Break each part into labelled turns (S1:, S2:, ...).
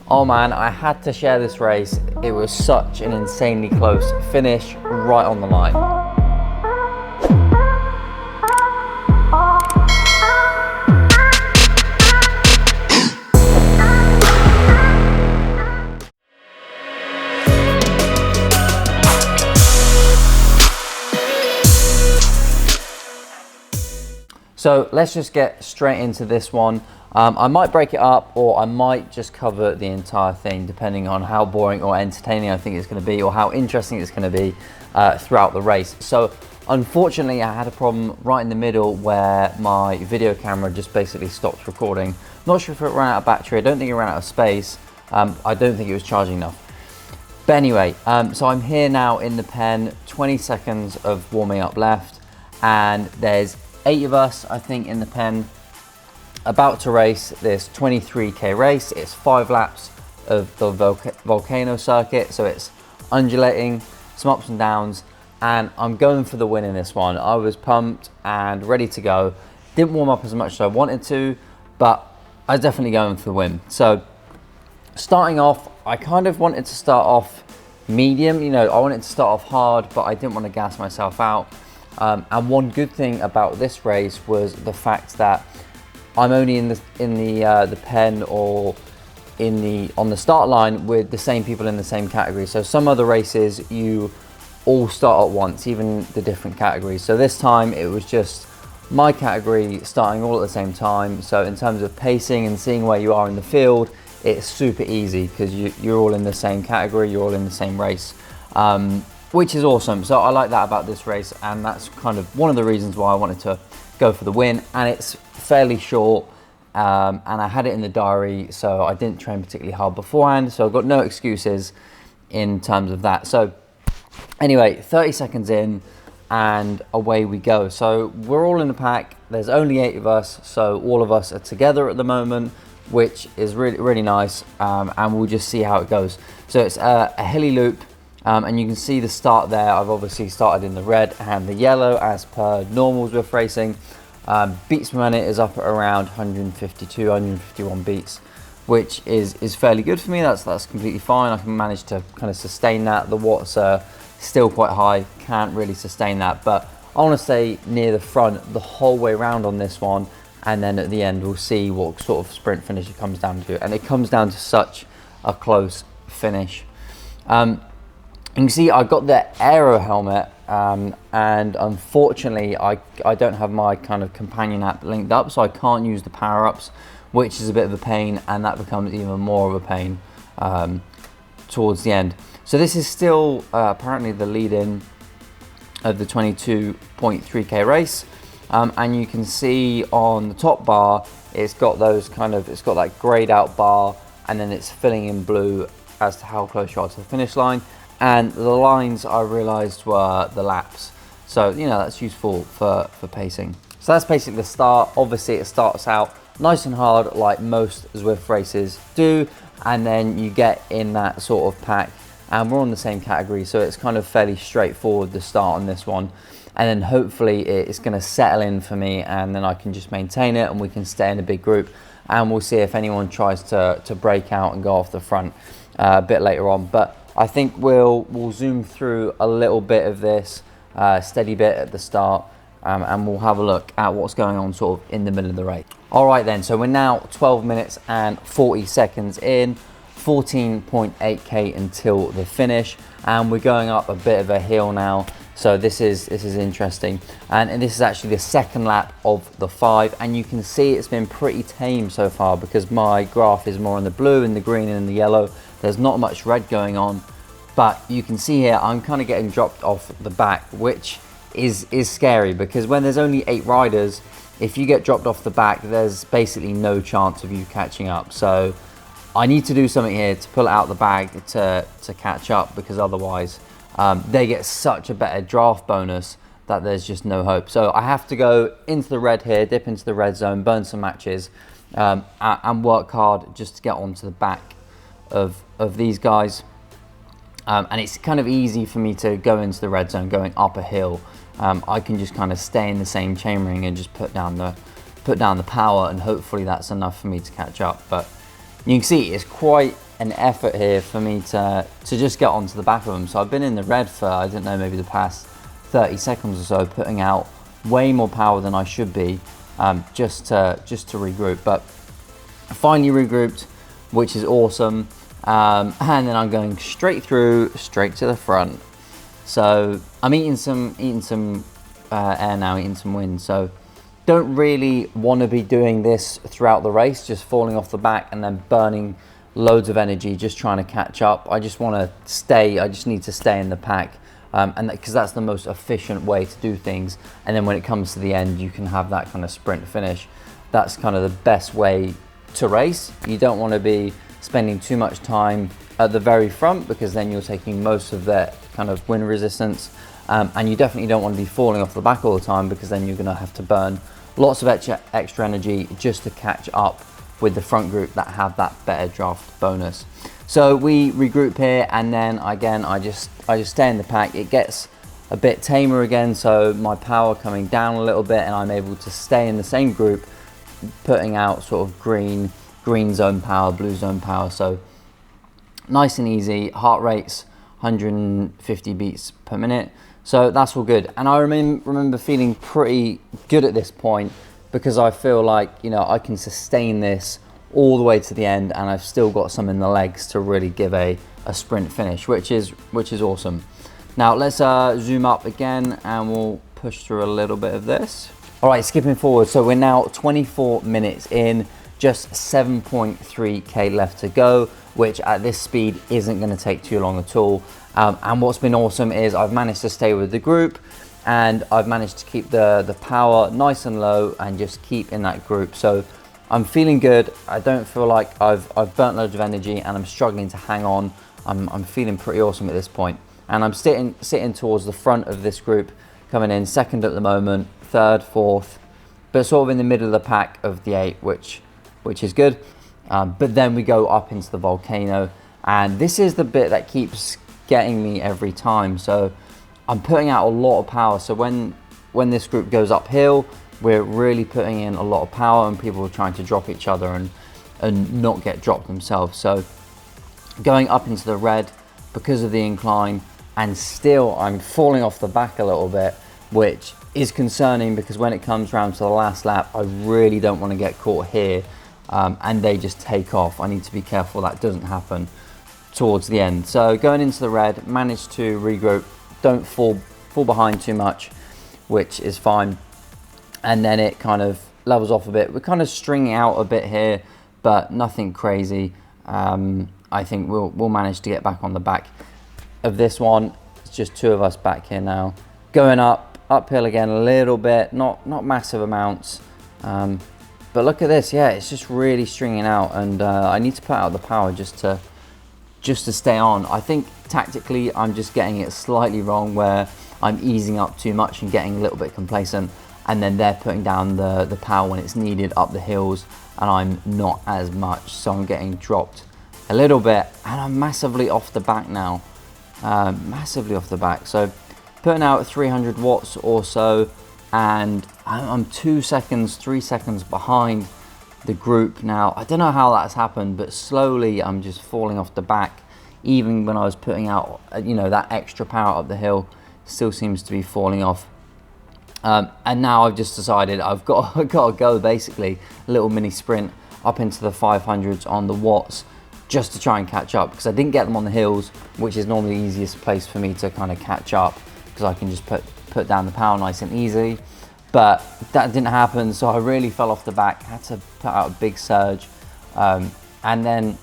S1: Oh man, I had to share this race. It was such an insanely close finish, right on the line. So let's just get straight into this one. I might break it up, or I might just cover the entire thing depending on how boring or entertaining I think it's going to be, or how interesting it's going to be throughout the race. So unfortunately I had a problem right in the middle where my video camera just basically stopped recording. Not sure if it ran out of battery, I don't think it ran out of space, I don't think it was charging enough. But anyway, so I'm here now in the pen, 20 seconds of warming up left, and there's 8 of us, I think, in the pen, about to race this 23k race. It's 5 laps of the volcano circuit, so it's undulating, some ups and downs, and I'm going for the win in this one. I was pumped and ready to go. Didn't warm up as much as I wanted to, but I was definitely going for the win. So starting off, I kind of wanted to start off medium, you know, I wanted to start off hard, but I didn't want to gas myself out. And one good thing about this race was the fact that I'm only in the pen or on the start line with the same people in the same category. So some other races you all start at once, even the different categories. So this time it was just my category starting all at the same time. So in terms of pacing and seeing where you are in the field, it's super easy because you're all in the same category, you're all in the same race. Which is awesome. So I like that about this race, and that's kind of one of the reasons why I wanted to go for the win. And it's fairly short, and I had it in the diary, so I didn't train particularly hard beforehand, so I've got no excuses in terms of that. So anyway, 30 seconds in and away we go. So we're all in the pack, there's only 8 of us, so all of us are together at the moment, which is really nice, and we'll just see how it goes. So it's a hilly loop. And you can see the start there. I've obviously started in the red and the yellow as per normals with racing. Beats per minute is up at around 152, 151 beats, which is fairly good for me. That's completely fine. I can manage to kind of sustain that. The watts are still quite high, can't really sustain that, but I want to stay near the front the whole way around on this one, and then at the end we'll see what sort of sprint finish it comes down to. And it comes down to such a close finish. You can see I got the aero helmet, and unfortunately I don't have my kind of companion app linked up, so I can't use the power-ups, which is a bit of a pain, and that becomes even more of a pain towards the end. So this is still apparently the lead-in of the 22.3k race, and you can see on the top bar it's got that grayed out bar, and then it's filling in blue as to how close you are to the finish line. And the lines I realized were the laps. So, you know, that's useful for pacing. So that's basically the start. Obviously it starts out nice and hard like most Zwift races do. And then you get in that sort of pack, and we're on the same category. So it's kind of fairly straightforward to start on this one. And then hopefully it's gonna settle in for me, and then I can just maintain it and we can stay in a big group. And we'll see if anyone tries to break out and go off the front a bit later on. But I think we'll zoom through a little bit of this, steady bit at the start, and we'll have a look at what's going on sort of in the middle of the race. All right then, so we're now 12 minutes and 40 seconds in, 14.8k until the finish, and we're going up a bit of a hill now. So this is interesting, and this is actually the second lap of the 5, and you can see it's been pretty tame so far because my graph is more in the blue and the green and the yellow. There's not much red going on, but you can see here I'm kind of getting dropped off the back, which is scary because when there's only 8 riders, if you get dropped off the back, there's basically no chance of you catching up. So I need to do something here to pull it out the bag to catch up, because otherwise they get such a better draft bonus that there's just no hope. So I have to go into the red here, dip into the red zone, burn some matches, and work hard just to get onto the back of these guys, and it's kind of easy for me to go into the red zone going up a hill. I can just kind of stay in the same chainring and just put down the power, and hopefully that's enough for me to catch up. But you can see it's quite an effort here for me to just get onto the back of them. So I've been in the red for, I don't know, maybe the past 30 seconds or so, putting out way more power than I should be, just to regroup. But finally regrouped, which is awesome. And then I'm going straight to the front. So I'm eating some air now, eating some wind. So don't really want to be doing this throughout the race, just falling off the back and then burning loads of energy, just trying to catch up. I just need to stay in the pack. And because that's the most efficient way to do things. And then when it comes to the end, you can have that kind of sprint finish. That's kind of the best way to race. You don't want to be spending too much time at the very front, because then you're taking most of that kind of wind resistance. And you definitely don't want to be falling off the back all the time, because then you're going to have to burn lots of extra energy just to catch up with the front group that have that better draft bonus. So we regroup here, and then again I just stay in the pack. It gets a bit tamer again, so my power coming down a little bit, and I'm able to stay in the same group, putting out sort of green zone power, blue zone power. So nice and easy. Heart rate's 150 beats per minute, so that's all good. And I remember feeling pretty good at this point, because I feel like, you know, I can sustain this all the way to the end, and I've still got some in the legs to really give a sprint finish, which is awesome. Now let's zoom up again, and we'll push through a little bit of this. All right, skipping forward. So we're now 24 minutes in, just 7.3K left to go, which at this speed isn't going to take too long at all. And what's been awesome is I've managed to stay with the group, and I've managed to keep the power nice and low and just keep in that group. So I'm feeling good. I don't feel like I've burnt loads of energy and I'm struggling to hang on. I'm feeling pretty awesome at this point. And I'm sitting towards the front of this group, coming in second at the moment, third, fourth, but sort of in the middle of the pack of the 8, which is good. But then we go up into the volcano, and this is the bit that keeps getting me every time. So I'm putting out a lot of power. So when this group goes uphill, we're really putting in a lot of power, and people are trying to drop each other and not get dropped themselves. So going up into the red because of the incline, and still I'm falling off the back a little bit, which is concerning, because when it comes around to the last lap, I really don't want to get caught here and they just take off. I need to be careful that doesn't happen towards the end. So going into the red, managed to regroup, don't fall behind too much, which is fine. And then it kind of levels off a bit. We're kind of stringing out a bit here, but nothing crazy. I think we'll manage to get back on the back of this one. It's just 2 of us back here now. Going uphill again a little bit, not massive amounts. But look at this, yeah, it's just really stringing out, and I need to put out the power just to stay on. I think tactically I'm just getting it slightly wrong, where I'm easing up too much and getting a little bit complacent, and then they're putting down the power when it's needed up the hills, and I'm not as much, so I'm getting dropped a little bit, and I'm massively off the back now, massively off the back. So putting out 300 watts or so, and I'm 2 seconds, 3 seconds behind the group now. I don't know how that's happened, but slowly I'm just falling off the back. Even when I was putting out, you know, that extra power up the hill, still seems to be falling off. And now I've just decided I've got to go, basically a little mini sprint up into the 500s on the watts, just to try and catch up, because I didn't get them on the hills, which is normally the easiest place for me to kind of catch up, because I can just put down the power nice and easy. But that didn't happen, so I really fell off the back, had to put out a big surge. And then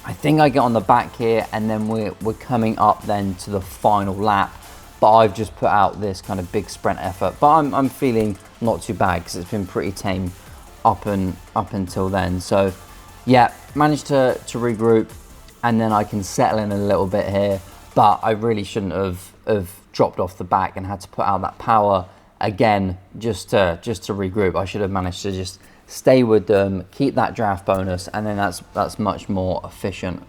S1: I think I get on the back here, and then we're coming up then to the final lap. But I've just put out this kind of big sprint effort. But I'm feeling not too bad, because it's been pretty tame up until then. So yeah, managed to regroup, and then I can settle in a little bit here. But I really shouldn't have dropped off the back and had to put out that power again just to regroup. I should have managed to just stay with them, keep that draft bonus, and then that's much more efficient.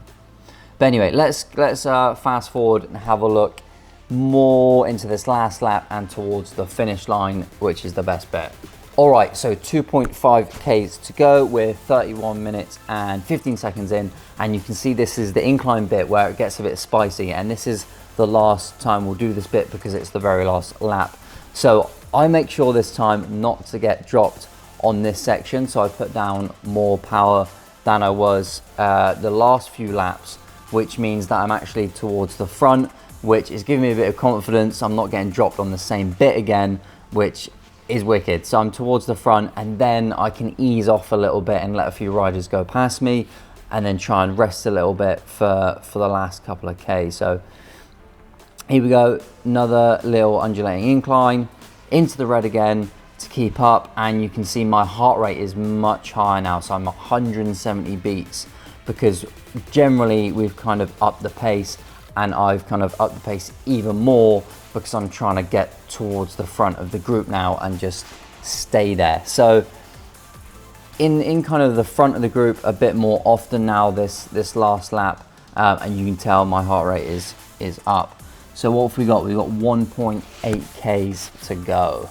S1: But anyway, let's fast forward and have a look more into this last lap and towards the finish line, which is the best bit. All right, so 2.5 Ks to go. We're 31 minutes and 15 seconds in, and you can see this is the incline bit where it gets a bit spicy, and this is the last time we'll do this bit because it's the very last lap. So I make sure this time not to get dropped on this section, so I put down more power than I was the last few laps, which means that I'm actually towards the front, which is giving me a bit of confidence. I'm not getting dropped on the same bit again, which is wicked. So I'm towards the front, and then I can ease off a little bit and let a few riders go past me, and then try and rest a little bit for the last couple of Ks. So here we go, another little undulating incline into the red again to keep up, and you can see my heart rate is much higher now, so I'm 170 beats, because generally we've kind of upped the pace, and I've kind of upped the pace even more because I'm trying to get towards the front of the group now and just stay there. So in kind of the front of the group a bit more often now this last lap, and you can tell my heart rate is up. So what have we got? We've got 1.8 Ks to go.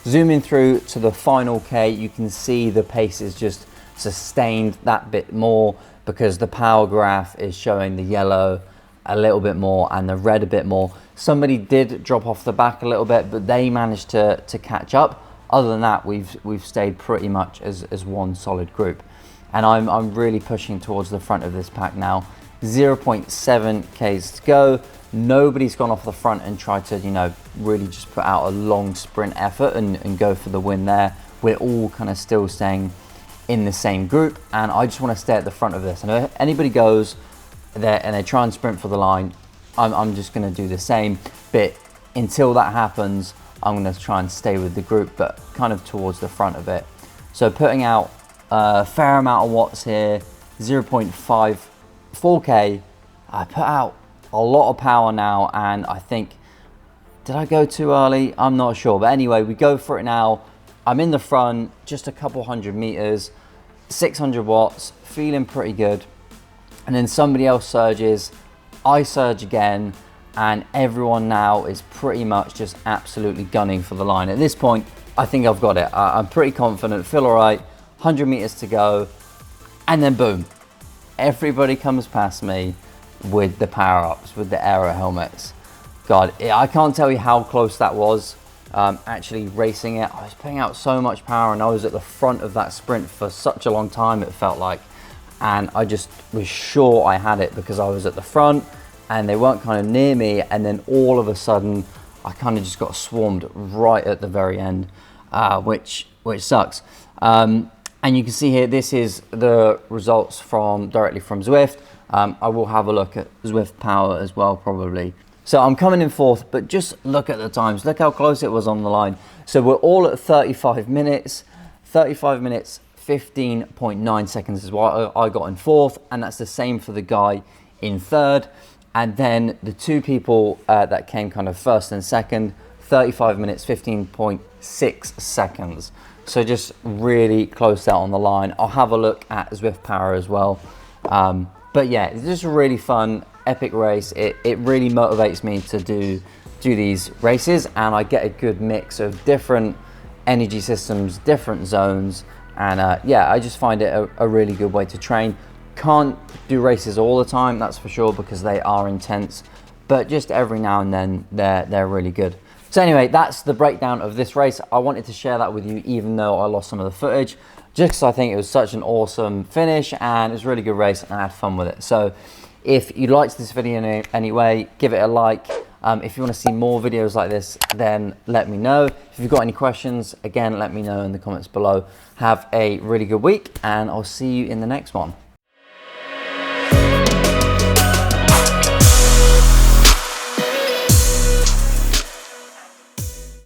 S1: Zooming through to the final K, you can see the pace is just sustained that bit more because the power graph is showing the yellow a little bit more and the red a bit more. Somebody did drop off the back a little bit, but they managed to catch up. Other than that, we've stayed pretty much as one solid group. And I'm really pushing towards the front of this pack now. 0.7 Ks to go. Nobody's gone off the front and tried to, you know, really just put out a long sprint effort and go for the win there. We're all kind of still staying in the same group, and I just want to stay at the front of this. And if anybody goes there and they try and sprint for the line, I'm just going to do the same. But until that happens, I'm going to try and stay with the group, but kind of towards the front of it. So putting out a fair amount of watts here, 0.54K. I put out a lot of power now, and I think, did I go too early? I'm not sure, but anyway, we go for it now. I'm in the front, just a couple hundred meters, 600 watts, feeling pretty good. And then somebody else surges, I surge again, and everyone now is pretty much just absolutely gunning for the line. At this point, I think I've got it. I'm pretty confident, feel all right, 100 meters to go, and then boom, everybody comes past me with the power-ups, with the aero helmets. God, I can't tell you how close that was. Actually racing it, I was putting out so much power, and I was at the front of that sprint for such a long time, it felt like. And I just was sure I had it because I was at the front and they weren't kind of near me, and then all of a sudden I kind of just got swarmed right at the very end, which sucks. And you can see here, this is the results directly from Zwift. I will have a look at Zwift power as well, probably. So I'm coming in fourth, but just look at the times. Look how close it was on the line. So we're all at 35 minutes. 35 minutes, 15.9 seconds is what I got in fourth, and that's the same for the guy in third. And then the two people that came kind of first and second, 35 minutes, 15.6 seconds. So just really close out on the line. I'll have a look at Zwift power as well. But yeah, it's just a really fun, epic race. It really motivates me to do these races, and I get a good mix of different energy systems, different zones. And yeah, I just find it a really good way to train. Can't do races all the time, that's for sure, because they are intense, but just every now and then they're really good. So anyway, that's the breakdown of this race. I wanted to share that with you, even though I lost some of the footage, just because I think it was such an awesome finish and it was a really good race and I had fun with it. So if you liked this video in any way, give it a like. If you want to see more videos like this, then let me know. If you've got any questions, again, let me know in the comments below. Have a really good week, and I'll see you in the next one.